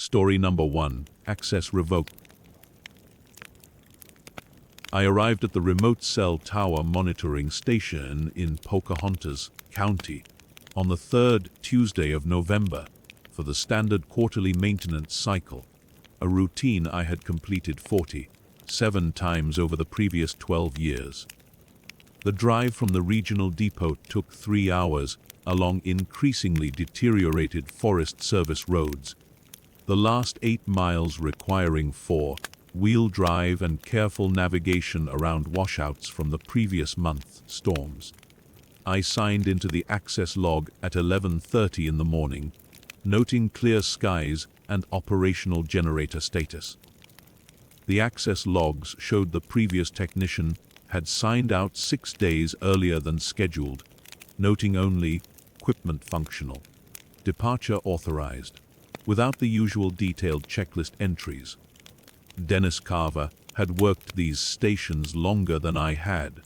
Story number 1, Access Revoked. I arrived at the remote cell tower monitoring station in Pocahontas County on the third Tuesday of November for the standard quarterly maintenance cycle, a routine I had completed 47 times over the previous 12 years. The drive from the regional depot took 3 hours along increasingly deteriorated Forest Service roads, the last 8 miles requiring 4-wheel drive and careful navigation around washouts from the previous month's storms. I signed into the access log at 11:30 in the morning, noting clear skies and operational generator status. The access logs showed the previous technician had signed out 6 days earlier than scheduled, noting only equipment functional, departure authorized, without the usual detailed checklist entries. Dennis Carver had worked these stations longer than I had,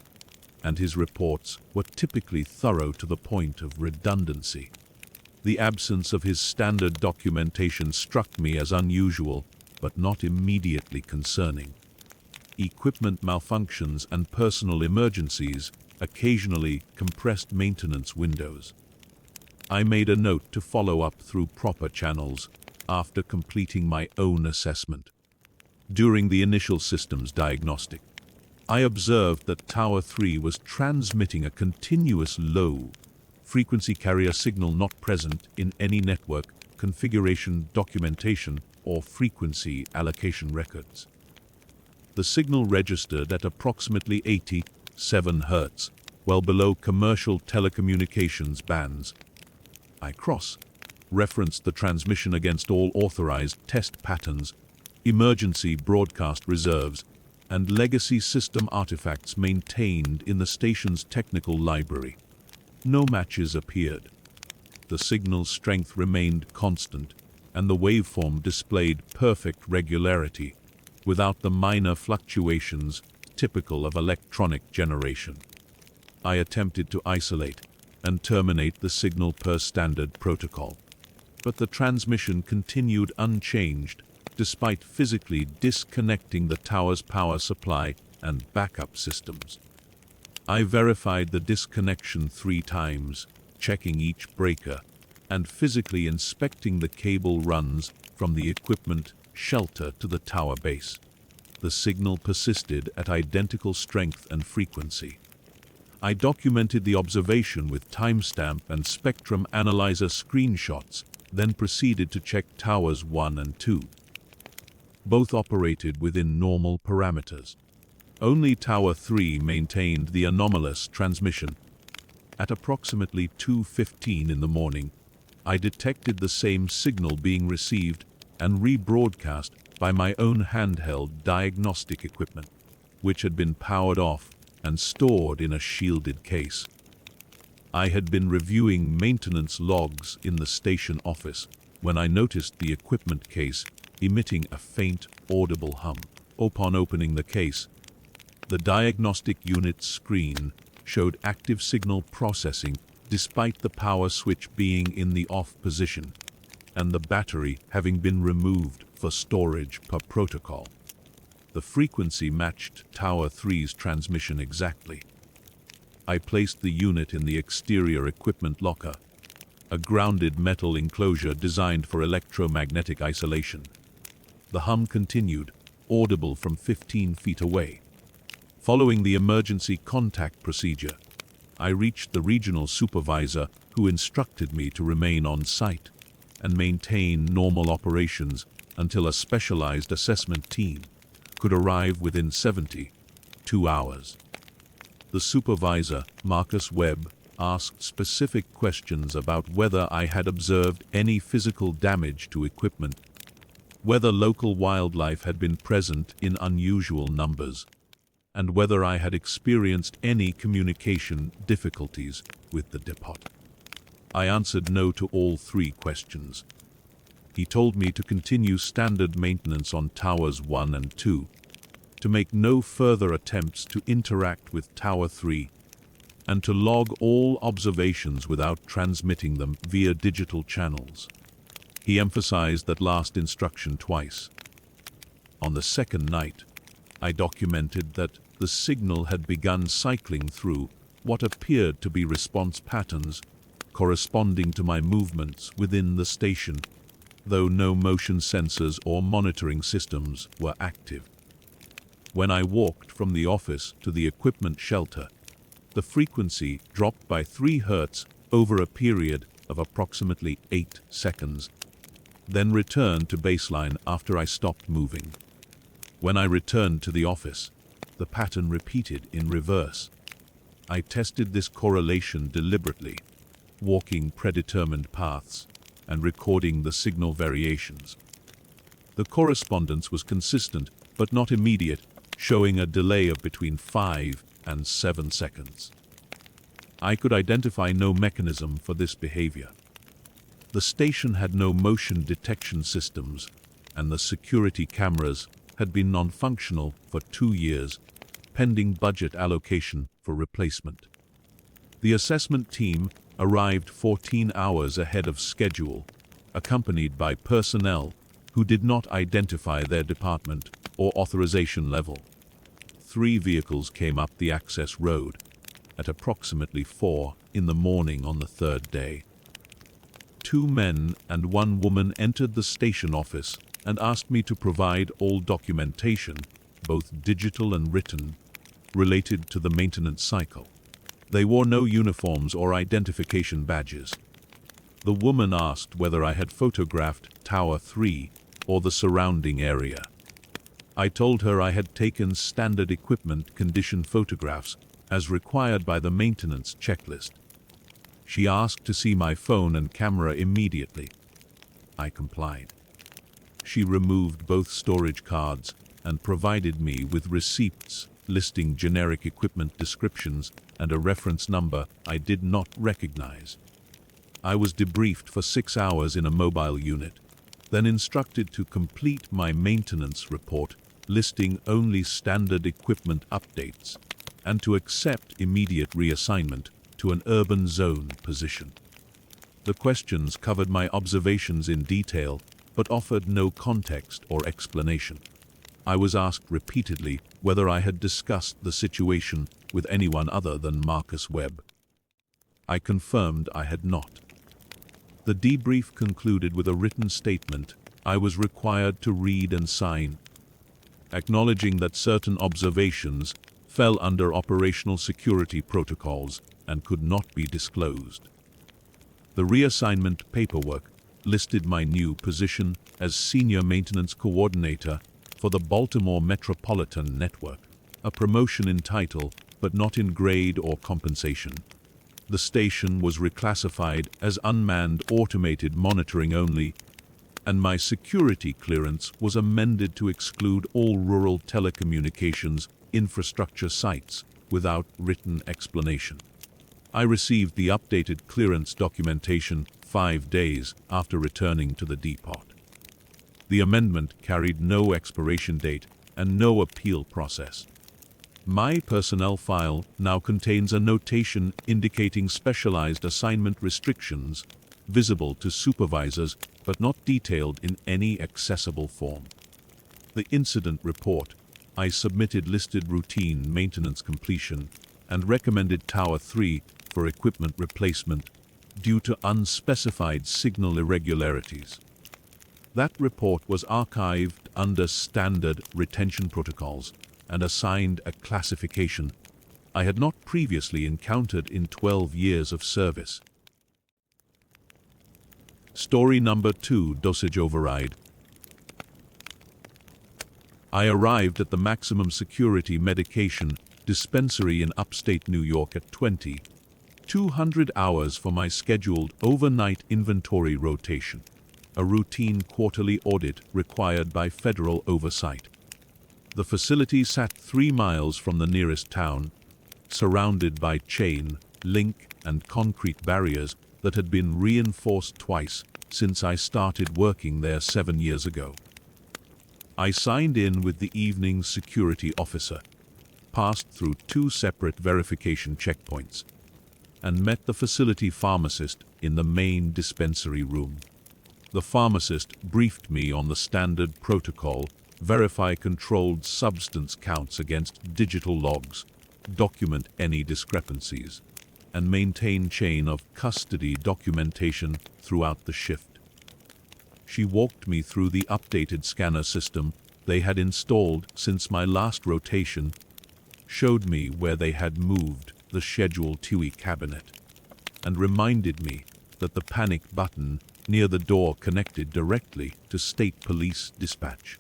and his reports were typically thorough to the point of redundancy. The absence of his standard documentation struck me as unusual, but not immediately concerning. Equipment malfunctions and personal emergencies occasionally compressed maintenance windows. I made a note to follow up through proper channels after completing my own assessment. During the initial systems diagnostic, I observed that Tower 3 was transmitting a continuous low-frequency carrier signal not present in any network configuration documentation or frequency allocation records. The signal registered at approximately 87 Hz, well below commercial telecommunications bands. I cross-referenced the transmission against all authorized test patterns, emergency broadcast reserves, and legacy system artifacts maintained in the station's technical library. No matches appeared. The signal's strength remained constant, and the waveform displayed perfect regularity, without the minor fluctuations typical of electronic generation. I attempted to isolate and terminate the signal per standard protocol, but the transmission continued unchanged despite physically disconnecting the tower's power supply and backup systems. I verified the disconnection 3 times, checking each breaker and physically inspecting the cable runs from the equipment shelter to the tower base. The signal persisted at identical strength and frequency. I documented the observation with timestamp and spectrum analyzer screenshots, then proceeded to check towers 1 and 2. Both operated within normal parameters. Only Tower 3 maintained the anomalous transmission. At approximately 2:15 in the morning, I detected the same signal being received and rebroadcast by my own handheld diagnostic equipment, which had been powered off and stored in a shielded case. I had been reviewing maintenance logs in the station office when I noticed the equipment case emitting a faint, audible hum. Upon opening the case, the diagnostic unit screen showed active signal processing despite the power switch being in the off position and the battery having been removed for storage per protocol. The frequency matched Tower 3's transmission exactly. I placed the unit in the exterior equipment locker, a grounded metal enclosure designed for electromagnetic isolation. The hum continued, audible from 15 feet away. Following the emergency contact procedure, I reached the regional supervisor who instructed me to remain on site and maintain normal operations until a specialized assessment team could arrive within 72 hours. The supervisor, Marcus Webb, asked specific questions about whether I had observed any physical damage to equipment, whether local wildlife had been present in unusual numbers, and whether I had experienced any communication difficulties with the depot. I answered no to all 3 questions. He told me to continue standard maintenance on Towers 1 and 2, to make no further attempts to interact with Tower 3, and to log all observations without transmitting them via digital channels. He emphasized that last instruction twice. On the second night, I documented that the signal had begun cycling through what appeared to be response patterns corresponding to my movements within the station, though no motion sensors or monitoring systems were active. When I walked from the office to the equipment shelter, the frequency dropped by 3 Hz over a period of approximately 8 seconds, then returned to baseline after I stopped moving. When I returned to the office, the pattern repeated in reverse. I tested this correlation deliberately, walking predetermined paths and recording the signal variations. The correspondence was consistent but not immediate, showing a delay of between 5 and 7 seconds. I could identify no mechanism for this behavior. The station had no motion detection systems, and the security cameras had been non-functional for 2 years, pending budget allocation for replacement. The assessment team arrived 14 hours ahead of schedule, accompanied by personnel who did not identify their department or authorization level. 3 vehicles came up the access road at approximately 4 in the morning on the 3rd day. 2 men and 1 woman entered the station office and asked me to provide all documentation, both digital and written, related to the maintenance cycle. They wore no uniforms or identification badges. The woman asked whether I had photographed Tower 3 or the surrounding area. I told her I had taken standard equipment condition photographs as required by the maintenance checklist. She asked to see my phone and camera immediately. I complied. She removed both storage cards and provided me with receipts listing generic equipment descriptions and a reference number I did not recognize. I was debriefed for 6 hours in a mobile unit, then instructed to complete my maintenance report listing only standard equipment updates and to accept immediate reassignment to an urban zone position. The questions covered my observations in detail but offered no context or explanation. I was asked repeatedly whether I had discussed the situation with anyone other than Marcus Webb. I confirmed I had not. The debrief concluded with a written statement I was required to read and sign, acknowledging that certain observations fell under operational security protocols and could not be disclosed. The reassignment paperwork listed my new position as Senior Maintenance Coordinator for the Baltimore Metropolitan Network, a promotion in title but not in grade or compensation. The station was reclassified as Unmanned Automated Monitoring only, and my security clearance was amended to exclude all rural telecommunications infrastructure sites without written explanation. I received the updated clearance documentation 5 days after returning to the depot. The amendment carried no expiration date and no appeal process. My personnel file now contains a notation indicating specialized assignment restrictions visible to supervisors but not detailed in any accessible form. The incident report I submitted listed routine maintenance completion and recommended Tower 3 for equipment replacement due to unspecified signal irregularities. That report was archived under standard retention protocols and assigned a classification I had not previously encountered in 12 years of service. Story number 2, Dosage Override. I arrived at the maximum security medication dispensary in upstate New York at 200 hours for my scheduled overnight inventory rotation, a routine quarterly audit required by federal oversight. The facility sat 3 miles from the nearest town, surrounded by chain, link, and concrete barriers that had been reinforced twice since I started working there 7 years ago. I signed in with the evening security officer, passed through 2 separate verification checkpoints, and met the facility pharmacist in the main dispensary room. The pharmacist briefed me on the standard protocol: verify controlled substance counts against digital logs, document any discrepancies, and maintain chain of custody documentation throughout the shift. She walked me through the updated scanner system they had installed since my last rotation, showed me where they had moved the Schedule 2E cabinet, and reminded me that the panic button near the door connected directly to State Police dispatch.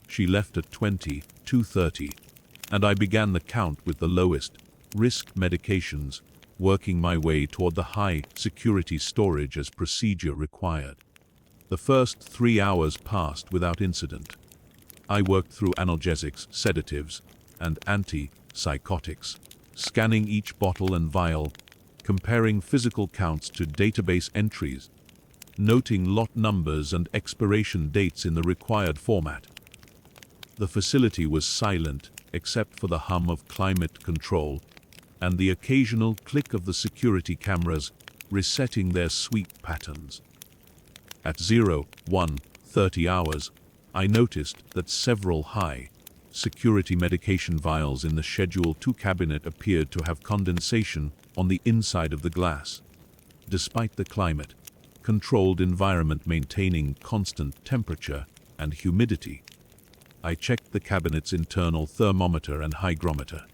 She left at 2:30, and I began the count with the lowest risk medications, working my way toward the high security storage as procedure required. The first 3 hours passed without incident. I worked through analgesics, sedatives, and antipsychotics, scanning each bottle and vial, comparing physical counts to database entries, noting lot numbers and expiration dates in the required format. The facility was silent except for the hum of climate control and the occasional click of the security cameras resetting their sweep patterns. At 01:30 hours, I noticed that several high security medication vials in the Schedule 2 cabinet appeared to have condensation on the inside of the glass. Despite the climate controlled environment maintaining constant temperature and humidity, I checked the cabinet's internal thermometer and hygrometer.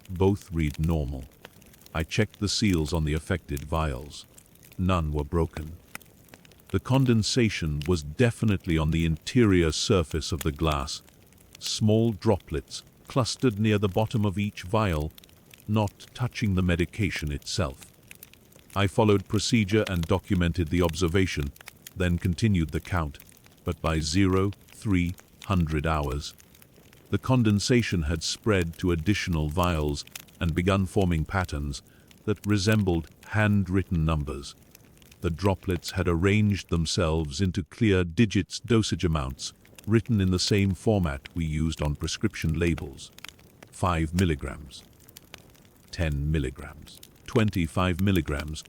Both read normal. I checked the seals on the affected vials. None were broken. The condensation was definitely on the interior surface of the glass, small droplets clustered near the bottom of each vial, not touching the medication itself. I followed procedure and documented the observation, then continued the count, but by 0300 hours, the condensation had spread to additional vials and begun forming patterns that resembled handwritten numbers. The droplets had arranged themselves into clear digits dosage amounts, written in the same format we used on prescription labels: 5 milligrams, 10 milligrams, 25 milligrams.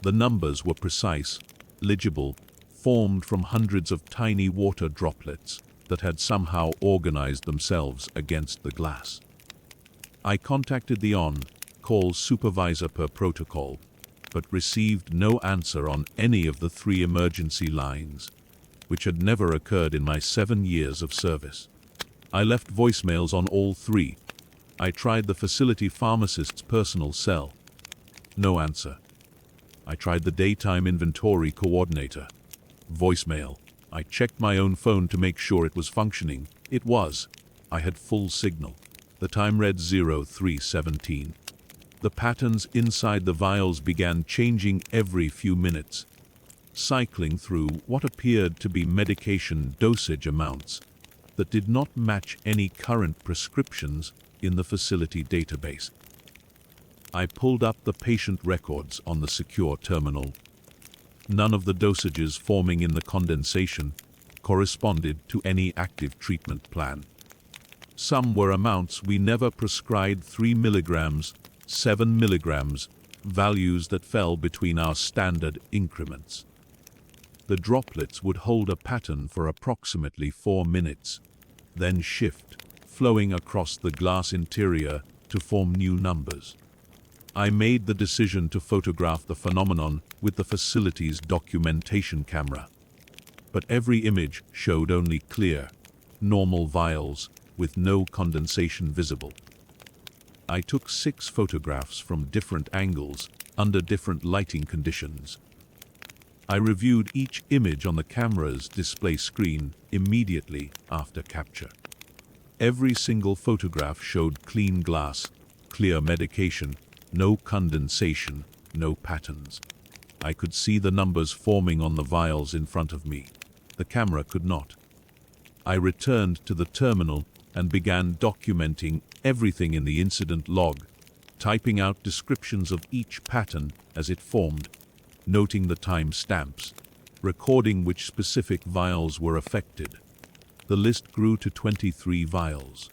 The numbers were precise, legible, formed from hundreds of tiny water droplets that had somehow organized themselves against the glass. I contacted the on-call supervisor per protocol, but received no answer on any of the 3 emergency lines, which had never occurred in my 7 years of service. I left voicemails on all 3. I tried the facility pharmacist's personal cell. No answer. I tried the daytime inventory coordinator. Voicemail. I checked my own phone to make sure it was functioning. It was. I had full signal. The time read 0317. The patterns inside the vials began changing every few minutes, cycling through what appeared to be medication dosage amounts that did not match any current prescriptions in the facility database. I pulled up the patient records on the secure terminal. None of the dosages forming in the condensation corresponded to any active treatment plan. Some were amounts we never prescribed: 3 milligrams, 7 milligrams, values that fell between our standard increments. The droplets would hold a pattern for approximately 4 minutes, then shift, flowing across the glass interior to form new numbers. I made the decision to photograph the phenomenon with the facility's documentation camera. But every image showed only clear, normal vials with no condensation visible. I took 6 photographs from different angles under different lighting conditions. I reviewed each image on the camera's display screen immediately after capture. Every single photograph showed clean glass, clear medication, no condensation, no patterns. I could see the numbers forming on the vials in front of me. The camera could not. I returned to the terminal and began documenting everything in the incident log, typing out descriptions of each pattern as it formed, noting the time stamps, recording which specific vials were affected. The list grew to 23 vials,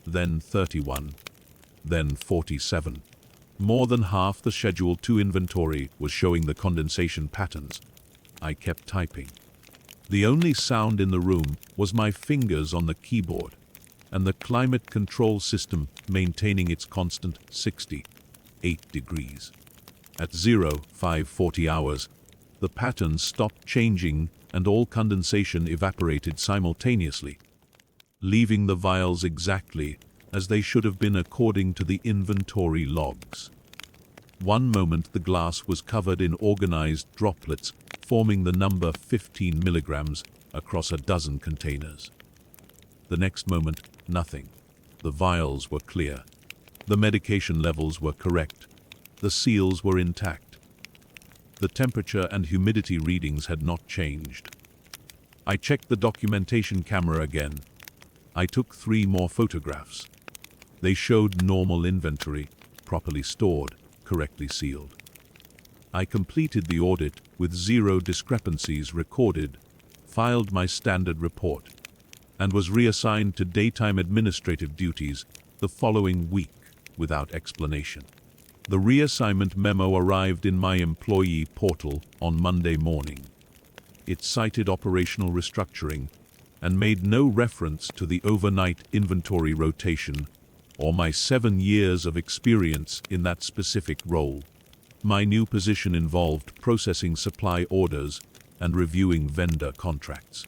then 31, then 47. More than half the Schedule 2 inventory was showing the condensation patterns. I kept typing. The only sound in the room was my fingers on the keyboard, and the climate control system maintaining its constant 68 degrees. At 0540 hours, the pattern stopped changing and all condensation evaporated simultaneously, leaving the vials exactly as they should have been according to the inventory logs. One moment the glass was covered in organized droplets, forming the number 15 milligrams across a dozen containers. The next moment, nothing. The vials were clear. The medication levels were correct. The seals were intact. The temperature and humidity readings had not changed. I checked the documentation camera again. I took 3 more photographs. They showed normal inventory, properly stored, correctly sealed. I completed the audit with 0 discrepancies recorded, filed my standard report, and was reassigned to daytime administrative duties the following week without explanation. The reassignment memo arrived in my employee portal on Monday morning. It cited operational restructuring and made no reference to the overnight inventory rotation or my 7 years of experience in that specific role. My new position involved processing supply orders and reviewing vendor contracts.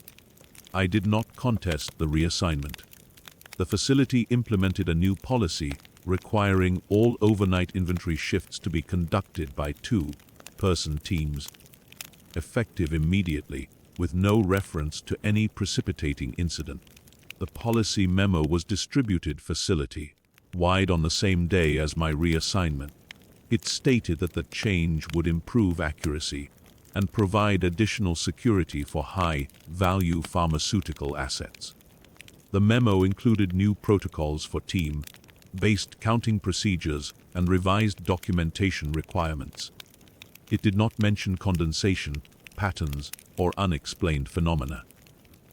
I did not contest the reassignment. The facility implemented a new policy requiring all overnight inventory shifts to be conducted by 2-person teams, effective immediately, with no reference to any precipitating incident. The policy memo was distributed facility-wide on the same day as my reassignment. It stated that the change would improve accuracy and provide additional security for high-value pharmaceutical assets. The memo included new protocols for team-based counting procedures and revised documentation requirements. It did not mention condensation, patterns, or unexplained phenomena.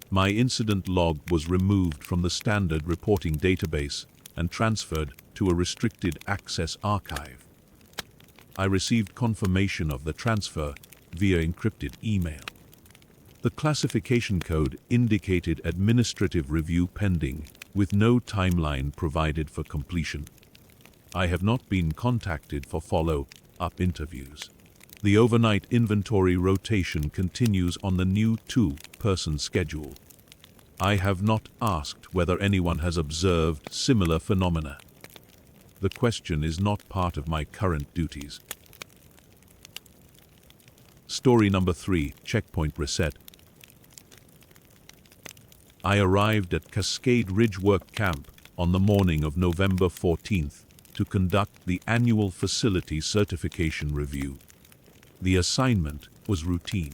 My incident log was removed from the standard reporting database and transferred to a restricted access archive. I received confirmation of the transfer via encrypted email. The classification code indicated administrative review pending, with no timeline provided for completion. I have not been contacted for follow-up interviews. The overnight inventory rotation continues on the new 2-person schedule. I have not asked whether anyone has observed similar phenomena. The question is not part of my current duties. Story number 3, Checkpoint Reset. I arrived at Cascade Ridge Work Camp on the morning of November 14th to conduct the annual facility certification review. The assignment was routine: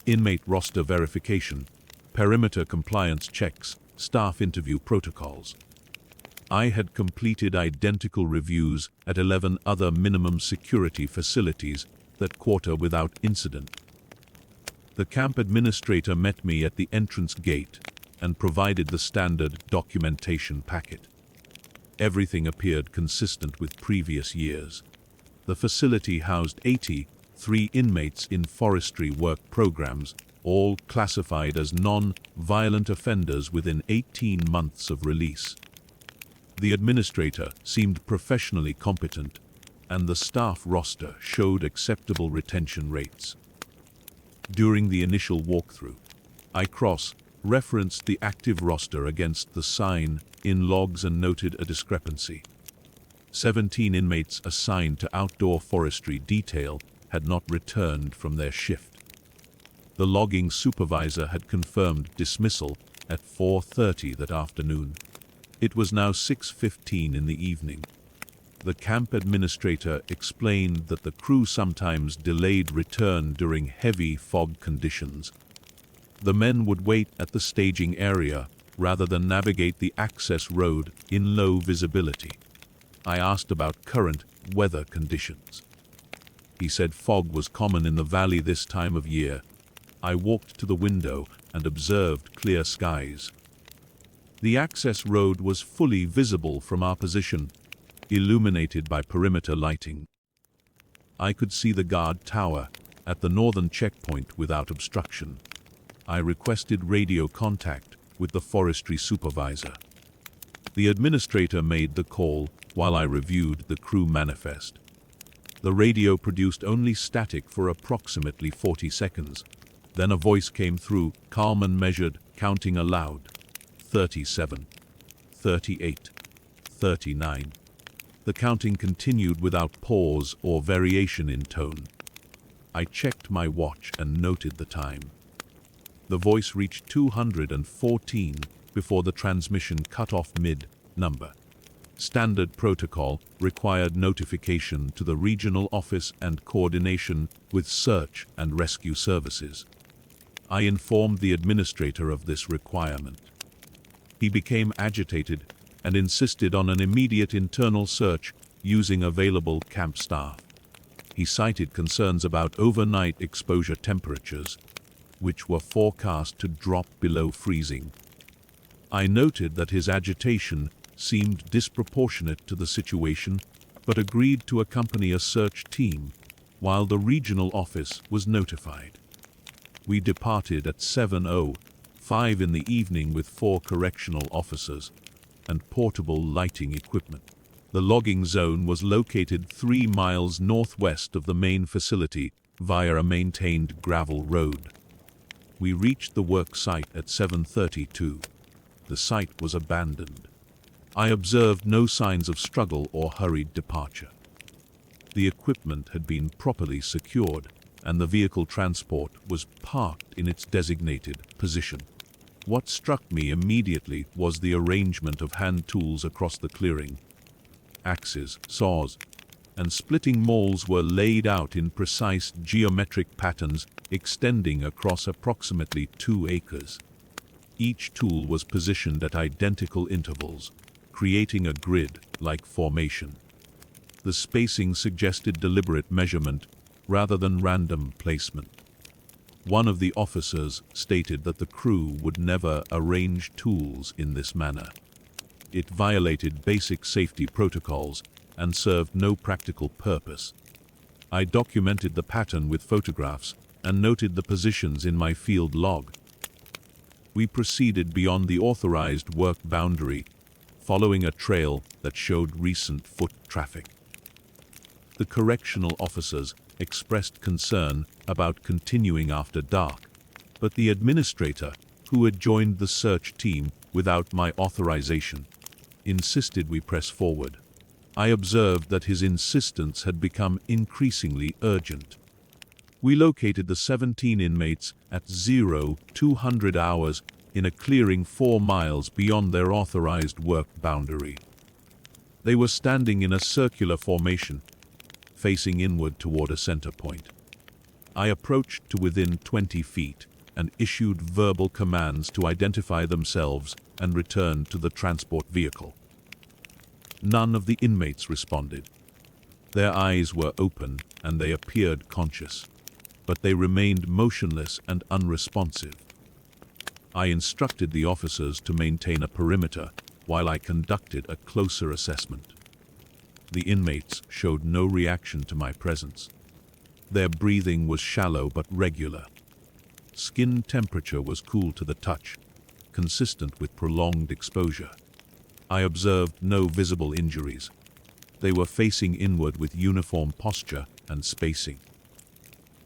inmate roster verification, perimeter compliance checks, staff interview protocols. I had completed identical reviews at 11 other minimum security facilities that quarter without incident. The camp administrator met me at the entrance gate and provided the standard documentation packet. Everything appeared consistent with previous years. The facility housed 83 inmates in forestry work programs, all classified as non-violent offenders within 18 months of release. The administrator seemed professionally competent, and the staff roster showed acceptable retention rates. During the initial walkthrough, I cross-referenced the active roster against the sign-in logs and noted a discrepancy. 17 inmates assigned to outdoor forestry detail had not returned from their shift. The logging supervisor had confirmed dismissal at 4:30 that afternoon. It was now 6:15 in the evening. The camp administrator explained that the crew sometimes delayed return during heavy fog conditions. The men would wait at the staging area rather than navigate the access road in low visibility. I asked about current weather conditions. He said fog was common in the valley this time of year. I walked to the window and observed clear skies. The access road was fully visible from our position, illuminated by perimeter lighting. I could see the guard tower at the northern checkpoint without obstruction. I requested radio contact with the forestry supervisor. The administrator made the call while I reviewed the crew manifest. The radio produced only static for approximately 40 seconds. Then a voice came through, calm and measured, counting aloud. 37, 38, 39. The counting continued without pause or variation in tone. I checked my watch and noted the time. The voice reached 214 before the transmission cut off mid-number. Standard protocol required notification to the regional office and coordination with search and rescue services. I informed the administrator of this requirement. He became agitated and insisted on an immediate internal search using available camp staff. He cited concerns about overnight exposure temperatures, which were forecast to drop below freezing. I noted that his agitation seemed disproportionate to the situation, but agreed to accompany a search team while the regional office was notified. We departed at 7:05 in the evening with 4 correctional officers and portable lighting equipment. The logging zone was located 3 miles northwest of the main facility via a maintained gravel road. We reached the work site at 7:32. The site was abandoned. I observed no signs of struggle or hurried departure. The equipment had been properly secured, and the vehicle transport was parked in its designated position. What struck me immediately was the arrangement of hand tools across the clearing. Axes, saws, and splitting mauls were laid out in precise geometric patterns extending across approximately 2 acres. Each tool was positioned at identical intervals, creating a grid-like formation. The spacing suggested deliberate measurement rather than random placement. One of the officers stated that the crew would never arrange tools in this manner. It violated basic safety protocols and served no practical purpose. I documented the pattern with photographs and noted the positions in my field log. We proceeded beyond the authorized work boundary, following a trail that showed recent foot traffic. The correctional officers expressed concern about continuing after dark, but the administrator, who had joined the search team without my authorization, insisted we press forward. I observed that his insistence had become increasingly urgent. We located the 17 inmates at 0200 hours in a clearing 4 miles beyond their authorized work boundary. They were standing in a circular formation, facing inward toward a center point. I approached to within 20 feet and issued verbal commands to identify themselves and return to the transport vehicle. None of the inmates responded. Their eyes were open and they appeared conscious, but they remained motionless and unresponsive. I instructed the officers to maintain a perimeter while I conducted a closer assessment. The inmates showed no reaction to my presence. Their breathing was shallow but regular. Skin temperature was cool to the touch, consistent with prolonged exposure. I observed no visible injuries. They were facing inward with uniform posture and spacing.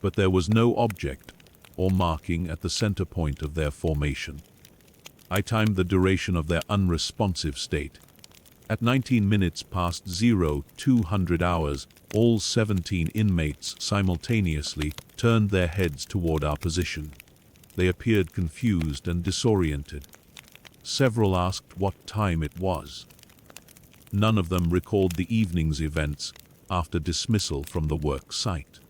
But there was no object or marking at the center point of their formation. I timed the duration of their unresponsive state. At 19 minutes past 0200 hours, all 17 inmates simultaneously turned their heads toward our position. They appeared confused and disoriented. Several asked what time it was. None of them recalled the evening's events after dismissal from the work site.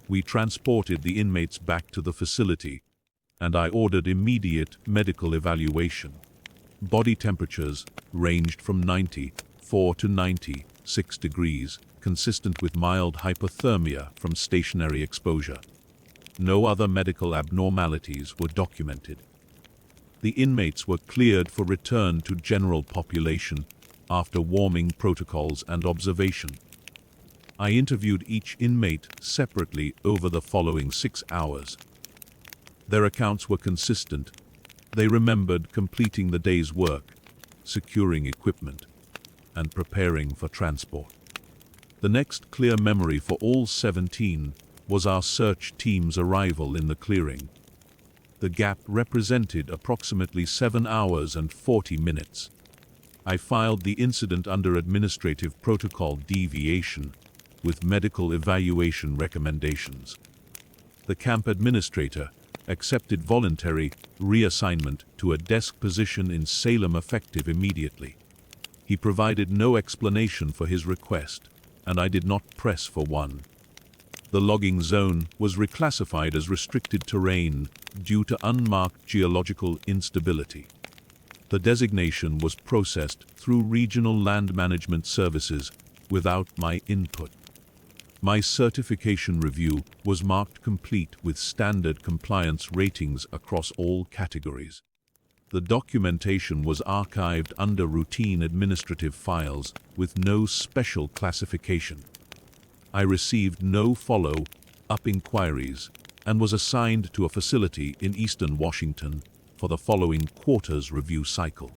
We transported the inmates back to the facility, and I ordered immediate medical evaluation. Body temperatures ranged from 94 to 96 degrees, consistent with mild hypothermia from stationary exposure. No other medical abnormalities were documented. The inmates were cleared for return to general population after warming protocols and observation. I interviewed each inmate separately over the following 6 hours. Their accounts were consistent. They remembered completing the day's work, securing equipment, and preparing for transport. The next clear memory for all 17 was our search team's arrival in the clearing. The gap represented approximately 7 hours and 40 minutes. I filed the incident under Administrative Protocol Deviation with medical evaluation recommendations. The camp administrator accepted voluntary reassignment to a desk position in Salem effective immediately. He provided no explanation for his request, and I did not press for one. The logging zone was reclassified as restricted terrain due to unmarked geological instability. The designation was processed through Regional Land Management Services without my input. My certification review was marked complete with standard compliance ratings across all categories. The documentation was archived under routine administrative files with no special classification. I received no follow-up inquiries and was assigned to a facility in Eastern Washington for the following quarter's review cycle.